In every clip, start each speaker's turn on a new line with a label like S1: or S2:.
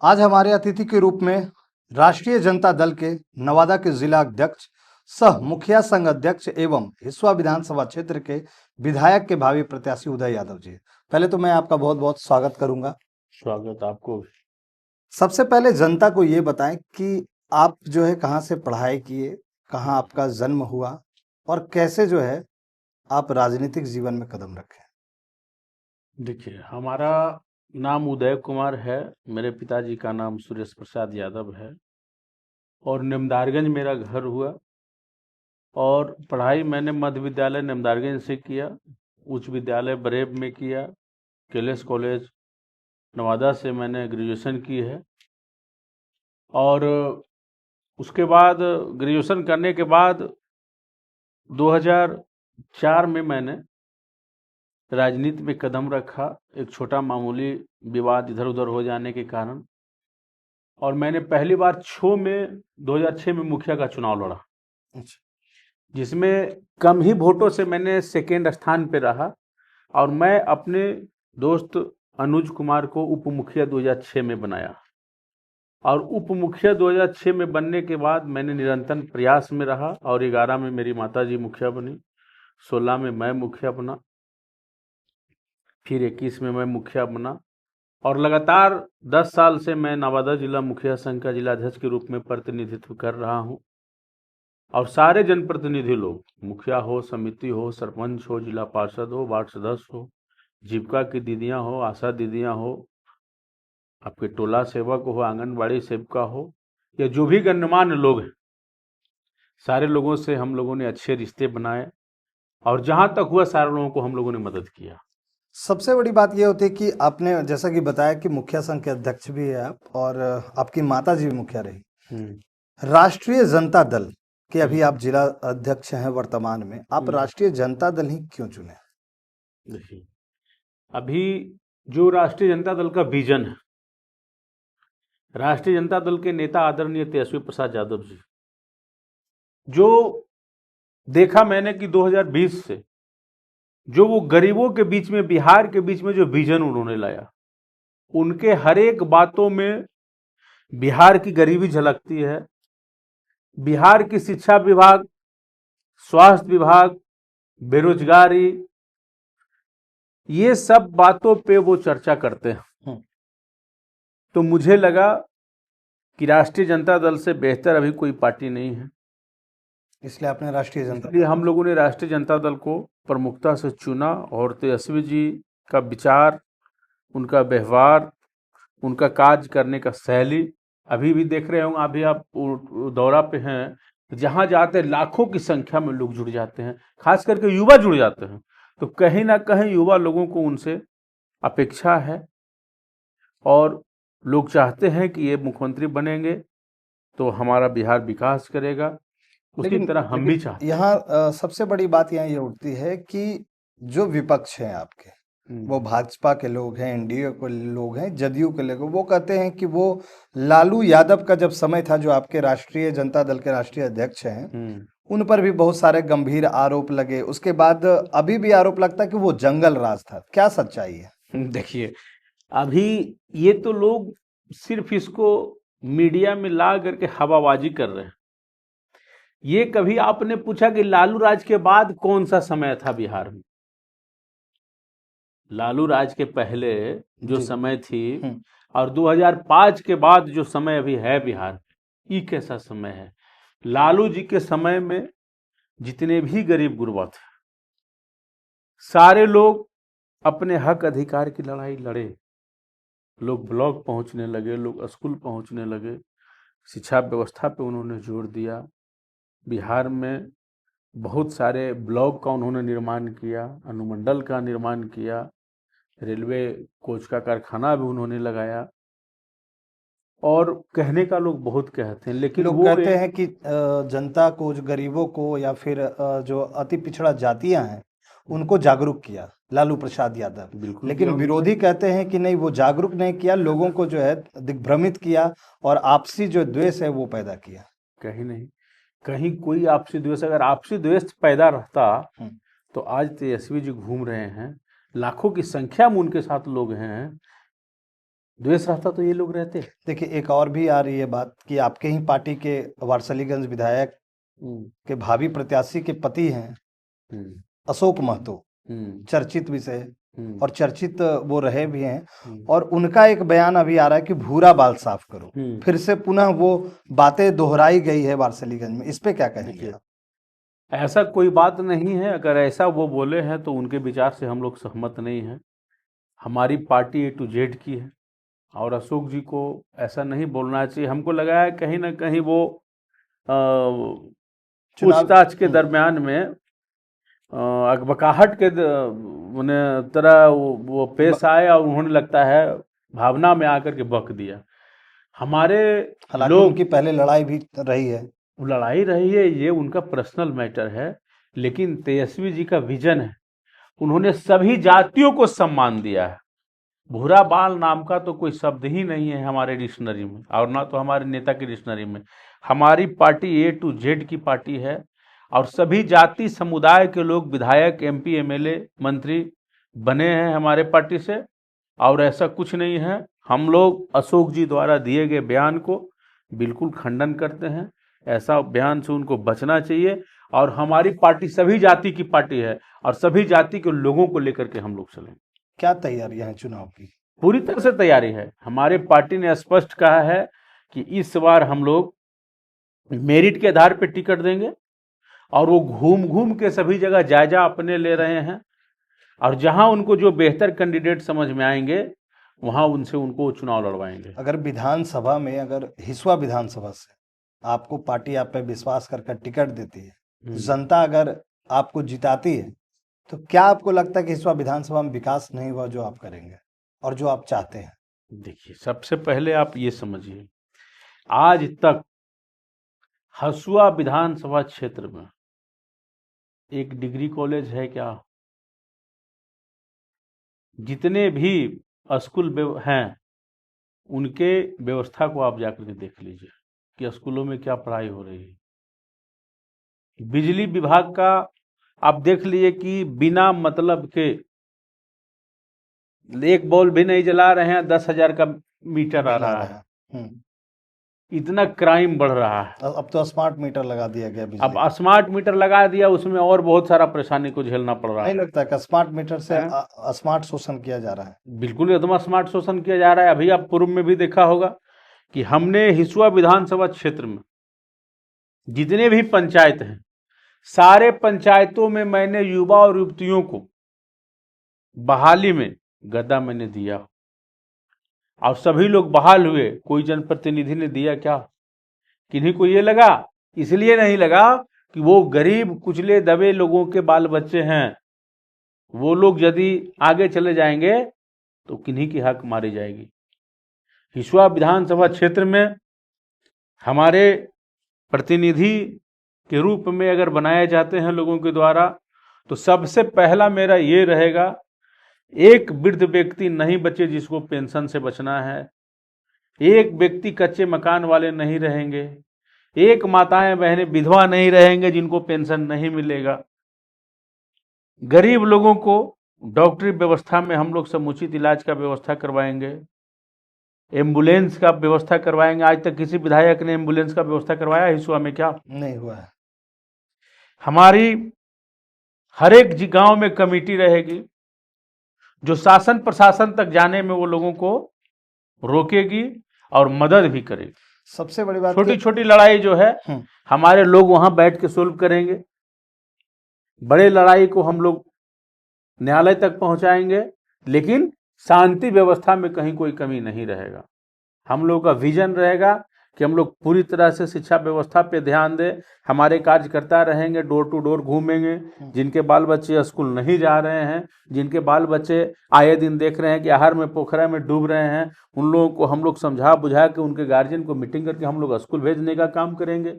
S1: आज हमारे अतिथि के रूप में राष्ट्रीय जनता दल के नवादा के जिला अध्यक्ष सह मुखिया संघ अध्यक्ष एवं हिस्वा विधानसभा क्षेत्र के विधायक के भावी प्रत्याशी उदय यादव जी। पहले तो मैं आपका बहुत बहुत स्वागत करूंगा।
S2: स्वागत आपको।
S1: सबसे पहले जनता को ये बताएं कि आप जो है कहाँ से पढ़ाई किए, कहाँ आपका जन्म हुआ और कैसे जो है आप राजनीतिक जीवन में कदम रखे।
S2: देखिए, हमारा नाम उदय कुमार है। मेरे पिताजी का नाम सुरेश प्रसाद यादव है और निमदारगंज मेरा घर हुआ। और पढ़ाई मैंने मध्य विद्यालय निमदारगंज से किया, उच्च विद्यालय बरेब में किया, केलेस कॉलेज नवादा से मैंने ग्रेजुएशन की है। और उसके बाद ग्रेजुएशन करने के बाद 2004 में मैंने राजनीति में कदम रखा, एक छोटा मामूली विवाद इधर उधर हो जाने के कारण। और मैंने पहली बार 2006 में मुखिया का चुनाव लड़ा, जिसमें कम ही वोटों से मैंने सेकेंड स्थान पे रहा। और मैं अपने दोस्त अनुज कुमार को उप मुखिया 2006 में बनाया। और उप मुखिया 2006 में बनने के बाद मैंने निरंतर प्रयास में रहा। और 11 में मेरी माताजी मुखिया बनी, 16 में मैं मुखिया बना, फिर 21 में मैं मुखिया बना। और लगातार 10 साल से मैं नवादा जिला मुखिया संघ का जिलाध्यक्ष के रूप में प्रतिनिधित्व कर रहा हूं। और सारे जनप्रतिनिधि लोग, मुखिया हो, समिति हो, सरपंच हो, जिला पार्षद हो, वार्ड सदस्य हो, जीविका की दीदियां हो, आशा दीदियां हो, आपके टोला सेवक हो, आंगनबाड़ी सेविका हो, या जो भी गणमान्य लोग हैं, सारे लोगों से हम लोगों ने अच्छे रिश्ते बनाए। और जहां तक हुआ सारे लोगों को हम लोगों ने मदद किया।
S1: सबसे बड़ी बात यह होती है कि आपने जैसा कि बताया कि मुखिया संघ के अध्यक्ष भी है आप और आपकी माता जी भी मुखिया रही। राष्ट्रीय जनता दल के अभी आप जिला अध्यक्ष हैं वर्तमान में, आप राष्ट्रीय जनता दल ही क्यों चुने?
S2: देखिए, अभी जो राष्ट्रीय जनता दल का विजन है, राष्ट्रीय जनता दल के नेता आदरणीय तेजस्वी प्रसाद यादव जी, जो देखा मैंने कि 2020 से जो वो गरीबों के बीच में, बिहार के बीच में जो विजन उन्होंने लाया, उनके हर एक बातों में बिहार की गरीबी झलकती है। बिहार की शिक्षा विभाग, स्वास्थ्य विभाग, बेरोजगारी, ये सब बातों पे वो चर्चा करते हैं। तो मुझे लगा कि राष्ट्रीय जनता दल से बेहतर अभी कोई पार्टी नहीं है,
S1: इसलिए आपने राष्ट्रीय जनता
S2: इसलिए हम लोगों ने राष्ट्रीय जनता दल को प्रमुखता से चुना। और तेजस्वी जी का विचार, उनका व्यवहार, उनका कार्य करने का शैली, अभी भी देख रहे होंगे, अभी आप दौरा पे हैं, जहां जाते हैं लाखों की संख्या में लोग जुड़ जाते हैं, खास करके युवा जुड़ जाते हैं। तो कहीं ना कहीं युवा लोगों को उनसे अपेक्षा है और लोग चाहते हैं कि ये मुख्यमंत्री बनेंगे तो हमारा बिहार विकास करेगा। उसी तरह हम भी चाहते हैं।
S1: यहाँ सबसे बड़ी बात यहाँ ये उठती है कि जो विपक्ष हैं आपके, वो भाजपा के लोग हैं, एनडीए के लोग हैं, जदयू के लोग, वो कहते हैं कि वो लालू यादव का जब समय था, जो आपके राष्ट्रीय जनता दल के राष्ट्रीय अध्यक्ष हैं, उन पर भी बहुत सारे गंभीर आरोप लगे। उसके बाद अभी भी आरोप लगता है कि वो जंगल राज था। क्या सच्चाई है?
S2: देखिए, अभी ये तो लोग सिर्फ इसको मीडिया में ला करके हवाबाजी कर रहे हैं। ये कभी आपने पूछा कि लालू राज के बाद कौन सा समय था बिहार में? लालू राज के पहले जो समय थी और 2005 के बाद जो समय अभी है बिहार में, ये कैसा समय है? लालू जी के समय में जितने भी गरीब गुरबा थे, सारे लोग अपने हक अधिकार की लड़ाई लड़े। लोग ब्लॉक पहुंचने लगे, लोग स्कूल पहुंचने लगे, शिक्षा व्यवस्था पे उन्होंने जोर दिया। बिहार में बहुत सारे ब्लॉक का उन्होंने निर्माण किया, अनुमंडल का निर्माण किया, रेलवे कोच का कारखाना भी उन्होंने लगाया। और कहने का लोग बहुत कहते हैं, लेकिन
S1: लोग
S2: वो
S1: कहते हैं कि जनता को, जो गरीबों को या फिर जो अति पिछड़ा जातियां हैं, उनको जागरूक किया लालू प्रसाद यादव।
S2: बिल्कुल
S1: लेकिन
S2: किया।
S1: विरोधी कहते हैं कि नहीं, वो जागरूक नहीं किया, लोगों को जो है दिग्भ्रमित किया और आपसी जो द्वेष है वो पैदा किया।
S2: कहीं नहीं, कहीं कोई आपसी द्वेष, अगर आपसी द्वेष पैदा रहता तो आज तेजस्वी जी घूम रहे हैं, लाखों की संख्या में उनके साथ लोग हैं। द्वेष रहता तो ये लोग रहते।
S1: देखिए, एक और भी आ रही है बात कि आपके ही पार्टी के वारसलीगंज विधायक के भावी प्रत्याशी के पति हैं अशोक महतो, चर्चित विषय और चर्चित वो रहे भी हैं, और उनका एक बयान अभी आ रहा है कि भूरा बाल साफ करो। फिर से पुनः वो बातें दोहराई गई है वारसलीगंज में, इस पे क्या कहेंगे आप?
S2: ऐसा कोई बात नहीं है। अगर ऐसा वो बोले हैं तो उनके विचार से हम लोग सहमत नहीं हैं। हमारी पार्टी A to Z की है और अशोक जी को ऐसा नहीं बोलना चाहिए। हमको लगा है कहीं ना कहीं वो पूछताछ के दरमियान में अकबकाहट के तरह वो पेश आए और उन्होंने लगता है भावना में आकर के बक दिया। हमारे
S1: लोग उनकी पहले लड़ाई भी रही है,
S2: ये उनका पर्सनल मैटर है, लेकिन तेजस्वी जी का विजन है। उन्होंने सभी जातियों को सम्मान दिया है। भूरा बाल नाम का तो कोई शब्द ही नहीं है हमारे डिक्शनरी में और ना तो हमारे नेता की डिक्शनरी में। हमारी पार्टी A to Z की पार्टी है और सभी जाति समुदाय के लोग विधायक, MP, MLA, मंत्री बने हैं हमारे पार्टी से, और ऐसा कुछ नहीं है। हम लोग अशोक जी द्वारा दिए गए बयान को बिल्कुल खंडन करते हैं। ऐसा बयान से उनको बचना चाहिए। और हमारी पार्टी सभी जाति की पार्टी है और सभी जाति के लोगों को लेकर के हम लोग चलेंगे।
S1: क्या तैयारियां हैं चुनाव की?
S2: पूरी तरह से तैयारी है। हमारे पार्टी ने स्पष्ट कहा है कि इस बार हम लोग मेरिट के आधार पर टिकट देंगे और वो घूम घूम के सभी जगह जायजा अपने ले रहे हैं और जहां उनको जो बेहतर कैंडिडेट समझ में आएंगे वहां उनको चुनाव लड़वाएंगे।
S1: अगर विधानसभा में, अगर हिसुआ विधानसभा से आपको पार्टी आप पे विश्वास करके टिकट देती है, जनता अगर आपको जिताती है, तो क्या आपको लगता है कि हिसुआ विधानसभा में विकास नहीं हुआ जो आप करेंगे और जो आप चाहते हैं?
S2: देखिए, सबसे पहले आप ये समझिए, आज तक हसुआ विधानसभा क्षेत्र में एक डिग्री कॉलेज है क्या? जितने भी स्कूल हैं उनके व्यवस्था को आप जाकर के देख लीजिए कि स्कूलों में क्या पढ़ाई हो रही है। बिजली विभाग का आप देख लीजिए कि बिना मतलब के एक बॉल भी नहीं जला रहे हैं, 10,000 का मीटर आ रहा है। इतना क्राइम बढ़ रहा है।
S1: अब तो स्मार्ट मीटर लगा दिया गया।
S2: अब स्मार्ट मीटर लगा दिया, उसमें और बहुत सारा परेशानी को झेलना पड़ रहा है।
S1: नहीं लगता कि स्मार्ट मीटर से स्मार्ट शोषण किया जा रहा है?
S2: बिल्कुल एकदम स्मार्ट शोषण किया जा रहा है। अभी आप पूर्व में भी देखा होगा कि हमने हिसुआ विधानसभा क्षेत्र में जितने भी पंचायत हैं, सारे पंचायतों में मैंने युवा और युवतियों को बहाली में गद्दा मैंने दिया और सभी लोग बहाल हुए। कोई जनप्रतिनिधि ने दिया क्या? किन्हीं को ये लगा, इसलिए नहीं लगा कि वो गरीब कुचले दबे लोगों के बाल बच्चे हैं, वो लोग यदि आगे चले जाएंगे तो किन्हीं की हक मारी जाएगी। हिसुआ विधानसभा क्षेत्र में हमारे प्रतिनिधि के रूप में अगर बनाए जाते हैं लोगों के द्वारा, तो सबसे पहला मेरा ये रहेगा, एक वृद्ध व्यक्ति नहीं बचे जिसको पेंशन से बचना है, एक व्यक्ति कच्चे मकान वाले नहीं रहेंगे, एक माताएं बहनें विधवा नहीं रहेंगे जिनको पेंशन नहीं मिलेगा। गरीब लोगों को डॉक्टरी व्यवस्था में हम लोग समुचित इलाज का व्यवस्था करवाएंगे, एम्बुलेंस का व्यवस्था करवाएंगे। आज तक किसी विधायक ने एम्बुलेंस का व्यवस्था करवाया हिसुआ में? क्या
S1: नहीं हुआ है।
S2: हमारी हर एक गांव में कमेटी रहेगी जो शासन प्रशासन तक जाने में वो लोगों को रोकेगी और मदद भी करेगी।
S1: सबसे बड़ी बात,
S2: छोटी छोटी लड़ाई जो है हमारे लोग वहां बैठ के सोल्व करेंगे, बड़े लड़ाई को हम लोग न्यायालय तक पहुंचाएंगे, लेकिन शांति व्यवस्था में कहीं कोई कमी नहीं रहेगा। हम लोग का विजन रहेगा कि हम लोग पूरी तरह से शिक्षा व्यवस्था पे ध्यान दें। हमारे कार्यकर्ता रहेंगे, डोर टू डोर घूमेंगे। जिनके बाल बच्चे स्कूल नहीं जा रहे हैं, जिनके बाल बच्चे आए दिन देख रहे हैं कि आहार में पोखरा में डूब रहे हैं, उन लोगों को हम लोग समझा बुझा के उनके गार्जियन को मीटिंग करके हम लोग स्कूल भेजने का काम करेंगे।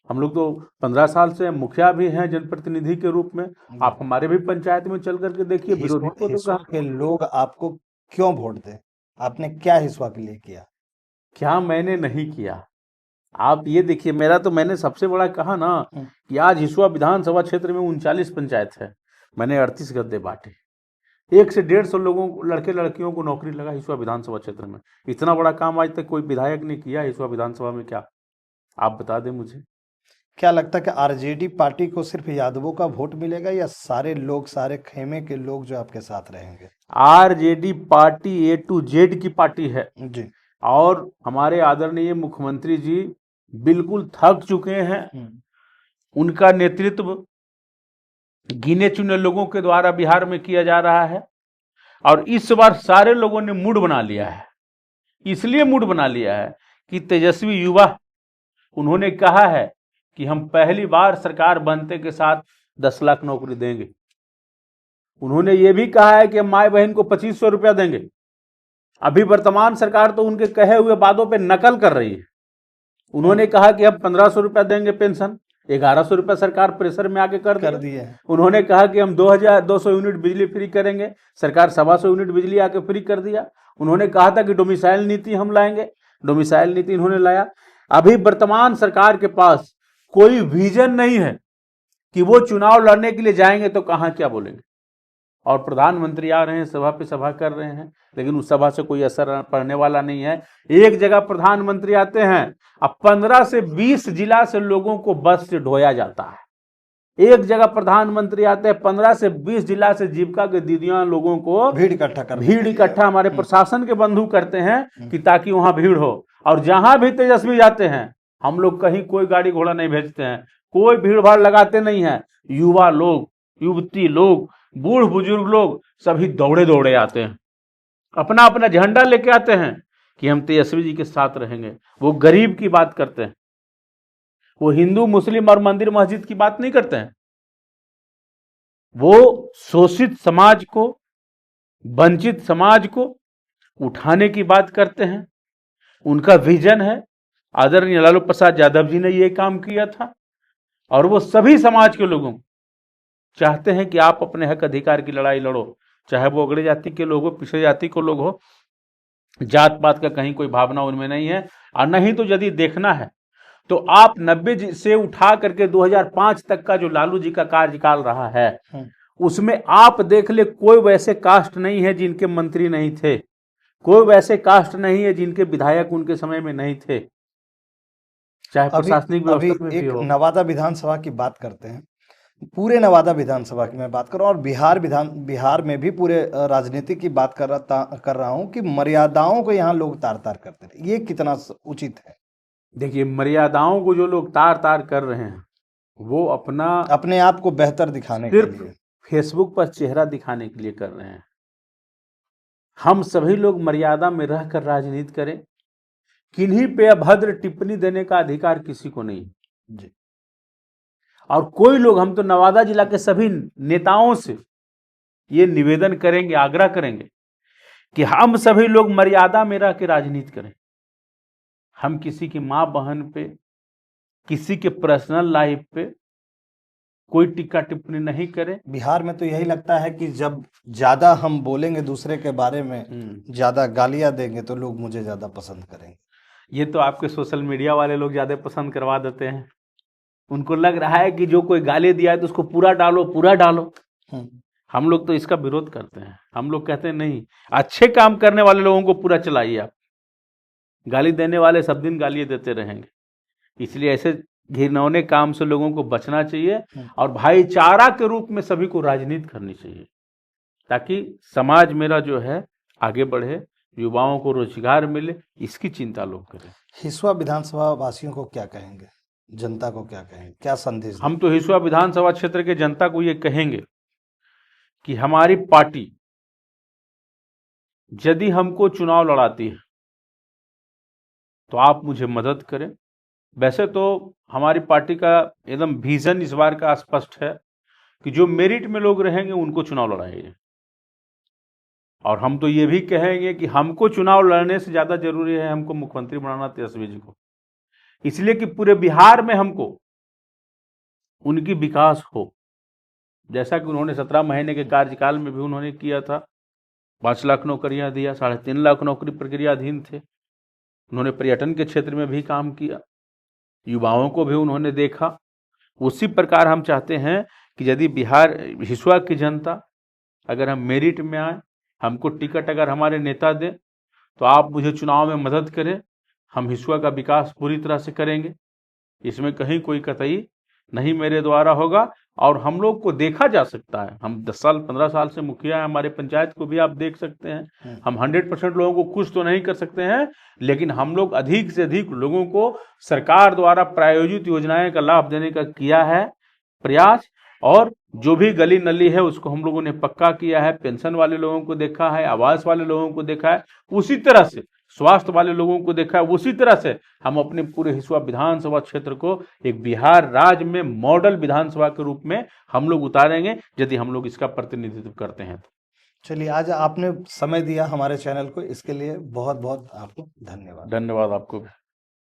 S2: हम लोग तो 15 साल से मुखिया भी हैं जनप्रतिनिधि के रूप में। आप हमारे भी पंचायत में चल करके देखिए, विरोधी को तो
S1: के लोग आपको क्यों वोट दें? आपने क्या हिसुआ के लिए किया?
S2: क्या मैंने नहीं किया? आप ये देखिए, मेरा तो मैंने सबसे बड़ा कहा ना कि आज हिसुआ विधानसभा क्षेत्र में 39 पंचायत है, मैंने 38 गद्दे बांटे। 1 से 150 लोगों लड़के लड़कियों को नौकरी लगा हिसुआ विधानसभा क्षेत्र में। इतना बड़ा काम आज तक कोई विधायक ने किया हिसुआ विधानसभा में क्या? आप बता दें मुझे।
S1: क्या लगता है कि आरजेडी पार्टी को सिर्फ यादवों का वोट मिलेगा या सारे लोग, सारे खेमे के लोग जो आपके साथ रहेंगे?
S2: RJD party A to Z की पार्टी है
S1: जी।
S2: और हमारे आदरणीय मुख्यमंत्री जी बिल्कुल थक चुके हैं। उनका नेतृत्व गिने चुने लोगों के द्वारा बिहार में किया जा रहा है और इस बार सारे लोगों ने मूड बना लिया है। इसलिए मूड बना लिया है कि तेजस्वी युवा, उन्होंने कहा है कि हम पहली बार सरकार बनते के साथ 10 लाख नौकरी देंगे। उन्होंने ये भी कहा है कि हम माए बहन को 2500 रुपया देंगे। अभी वर्तमान सरकार तो उनके कहे हुए वादों पे नकल कर रही है। उन्होंने कहा कि हम 1500 रुपया देंगे पेंशन, 1100 रुपया सरकार प्रेशर में आके कर दिया है। उन्होंने कहा कि हम 2200 यूनिट बिजली फ्री करेंगे, सरकार 125 यूनिट बिजली आके फ्री कर दिया। उन्होंने कहा था कि डोमिसाइल नीति हम लाएंगे, डोमिसाइल नीति इन्होंने लाया। अभी वर्तमान सरकार के पास कोई विजन नहीं है कि वो चुनाव लड़ने के लिए जाएंगे तो कहां क्या बोलेंगे। और प्रधानमंत्री आ रहे हैं, सभा पे सभा कर रहे हैं, लेकिन उस सभा से कोई असर पड़ने वाला नहीं है। एक जगह प्रधानमंत्री आते हैं, अब 15 से 20 जिला से लोगों को बस से ढोया जाता है। एक जगह प्रधानमंत्री आते हैं, 15 से 20 जिला से जीविका के दीदियां लोगों को भीड़ इकट्ठा हमारे प्रशासन के बंधु करते हैं कि ताकि वहां भीड़ हो। और जहां भी तेजस्वी जाते हैं, हम लोग कहीं कोई गाड़ी घोड़ा नहीं भेजते हैं, कोई भीड़ भाड़ लगाते नहीं है। युवा लोग, युवती लोग, बूढ़ बुजुर्ग लोग सभी दौड़े दौड़े आते हैं, अपना अपना झंडा लेके आते हैं कि हम तेजस्वी जी के साथ रहेंगे। वो गरीब की बात करते हैं, वो हिंदू मुस्लिम और मंदिर मस्जिद की बात नहीं करते हैं। वो शोषित समाज को, वंचित समाज को उठाने की बात करते हैं। उनका विजन है। आदरणीय लालू प्रसाद यादव जी ने ये काम किया था और वो सभी समाज के लोगों को चाहते हैं कि आप अपने हक अधिकार की लड़ाई लड़ो, चाहे वो अगड़े जाति के लोग हो, पिछड़े जाति को लोग हो। जात पात का कहीं कोई भावना उनमें नहीं है। और नहीं तो यदि देखना है तो आप 90 से उठा करके 2005 तक का जो लालू जी का कार्यकाल रहा है, उसमें आप देख ले, कोई वैसे कास्ट नहीं है जिनके मंत्री नहीं थे, कोई वैसे कास्ट नहीं है जिनके विधायक उनके समय में नहीं थे, चाहे प्रशासनिक व्यवस्था में भी हो।
S1: नवादा विधानसभा की बात करते हैं, पूरे नवादा विधानसभा की मैं बात कर रहा हूँ और बिहार में भी पूरे राजनीति की बात कर रहा हूँ कि मर्यादाओं को यहाँ लोग तार तार करते हैं, ये कितना उचित है?
S2: देखिए, मर्यादाओं को जो लोग तार तार कर रहे हैं वो
S1: अपने आप को बेहतर दिखाने के लिए,
S2: फेसबुक पर चेहरा दिखाने के लिए कर रहे हैं। हम सभी लोग मर्यादा में रहकर राजनीति करें। किन्हीं पे अभद्र टिप्पणी देने का अधिकार किसी को नहीं जी। और कोई लोग, हम तो नवादा जिला के सभी नेताओं से ये निवेदन करेंगे, आग्रह करेंगे कि हम सभी लोग मर्यादा में रह के राजनीति करें। हम किसी की मां बहन पे, किसी के पर्सनल लाइफ पे कोई टिक्का टिप्पणी नहीं करें।
S1: बिहार में तो यही लगता है कि जब ज्यादा हम बोलेंगे दूसरे के बारे में, ज्यादा गालियां देंगे तो लोग मुझे ज्यादा पसंद करेंगे।
S2: ये तो आपके सोशल मीडिया वाले लोग ज्यादा पसंद करवा देते हैं। उनको लग रहा है कि जो कोई गाली दिया है तो उसको पूरा डालो। हम लोग तो इसका विरोध करते हैं। हम लोग कहते हैं नहीं, अच्छे काम करने वाले लोगों को पूरा चलाइए आप। गाली देने वाले सब दिन गाली देते रहेंगे। इसलिए ऐसे घिनौने काम से लोगों को बचना चाहिए और भाईचारा के रूप में सभी को राजनीति करनी चाहिए, ताकि समाज मेरा जो है आगे बढ़े, युवाओं को रोजगार मिले, इसकी चिंता लोग करें।
S1: हिसुआ विधानसभा वासियों को क्या कहेंगे, जनता को क्या कहेंगे, क्या संदेश?
S2: हम तो हिसुआ विधानसभा क्षेत्र के जनता को ये कहेंगे कि हमारी पार्टी यदि हमको चुनाव लड़ाती है तो आप मुझे मदद करें। वैसे तो हमारी पार्टी का एकदम विजन इस बार का स्पष्ट है कि जो मेरिट में लोग रहेंगे उनको चुनाव लड़ाएंगे। और हम तो ये भी कहेंगे कि हमको चुनाव लड़ने से ज़्यादा जरूरी है हमको मुख्यमंत्री बनाना तेजस्वी जी को, इसलिए कि पूरे बिहार में हमको उनकी विकास हो। जैसा कि उन्होंने 17 महीने के कार्यकाल में भी उन्होंने किया था, 5 लाख नौकरियां दिया, 3.5 लाख नौकरी प्रक्रियाधीन थे। उन्होंने पर्यटन के क्षेत्र में भी काम किया, युवाओं को भी उन्होंने देखा। उसी प्रकार हम चाहते हैं कि यदि बिहार हिसुआ की जनता अगर हम मेरिट में आए, हमको टिकट अगर हमारे नेता दें, तो आप मुझे चुनाव में मदद करें, हम हिसुआ का विकास पूरी तरह से करेंगे। इसमें कहीं कोई कतई नहीं मेरे द्वारा होगा। और हम लोग को देखा जा सकता है, हम 10 साल 15 साल से मुखिया हैं, हमारे पंचायत को भी आप देख सकते हैं। हम 100% लोगों को खुश तो नहीं कर सकते हैं, लेकिन हम लोग अधिक से अधिक लोगों को सरकार द्वारा प्रायोजित योजनाएं का लाभ देने का किया है प्रयास। और जो भी गली नली है उसको हम लोगों ने पक्का किया है। पेंशन वाले लोगों को देखा है, आवास वाले लोगों को देखा है, उसी तरह से स्वास्थ्य वाले लोगों को देखा है। उसी तरह से हम अपने पूरे हिसुआ विधानसभा क्षेत्र को एक बिहार राज्य में मॉडल विधानसभा के रूप में हम लोग उतारेंगे, यदि हम लोग इसका प्रतिनिधित्व करते हैं तो।
S1: चलिए, आज आपने समय दिया हमारे चैनल को, इसके लिए बहुत बहुत आपको धन्यवाद।
S2: धन्यवाद आपको भी।